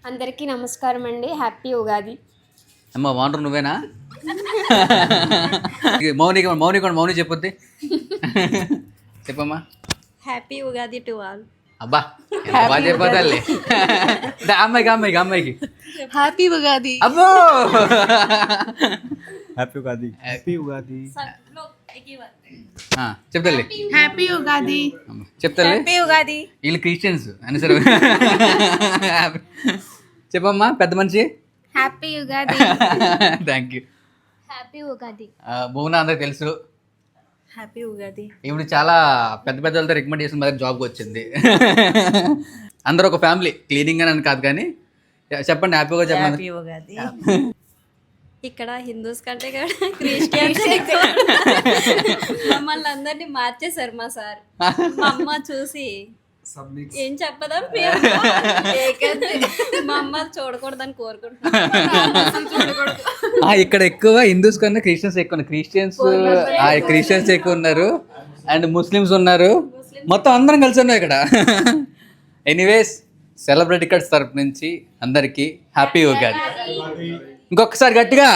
అందరికీ నమస్కారం అండి. హ్యాపీ ఉగాది. అమ్మ వాంటర్ నువ్వేనా? మౌని చెప్పొద్ది. చెప్పమ్మా. Happy Ugadi to all. అబ్బా బాగా చెప్పాలి. అమ్మాయికి హ్యాపీ ఉగాది. అబ్బో హ్యాపీ ఉగాది. హ్యాపీ ఉగాది. చెప్తాలి. హ్యాపీ ఉగాది. చెప్తాలి. హ్యాపీ ఉగాది. వీళ్ళు క్రిస్టియన్స్ అని సరే. చెప్పమ్మా పెద్ద మనిషి. Happy Ugadi. Thank you. Happy Ugadi. Bhuvana అందరికి తెలుసు. హ్యాపీ ఉగాది. ఇప్పుడు చాలా పెద్ద వాళ్ళతో రికమెండ్ చేసిన మా జాబ్కి వచ్చింది. అందరూ ఒక ఫ్యామిలీ. క్లీనింగ్ అని కాదు కానీ చెప్పండి. హ్యాపీగా చెప్పండి. హ్యాపీ ఉగాది. ఇక్కడ హిందూస్ కంటే కూడా క్రిస్టియన్స్ మమ్మల్ని అందరినీ మార్చేశారు మా సార్. మా అమ్మ చూసి ఏం చెప్పదా మా అమ్మ చూడకూడదని కోరుకుంటున్నాను. ఇక్కడ ఎక్కువ హిందూస్ కన్నా క్రిస్టియన్స్ ఎక్కువ. క్రిస్టియన్స్ ఎక్కువ ఉన్నారు అండ్ ముస్లిమ్స్ ఉన్నారు. మొత్తం అందరం కలిసి ఉన్నాం ఇక్కడ. ఎనీవేస్ సెలబ్రిటీ కార్డ్స్ తరపు నుంచి అందరికీ హ్యాపీ ఉగాది. ఇంకొకసారి గట్టిగా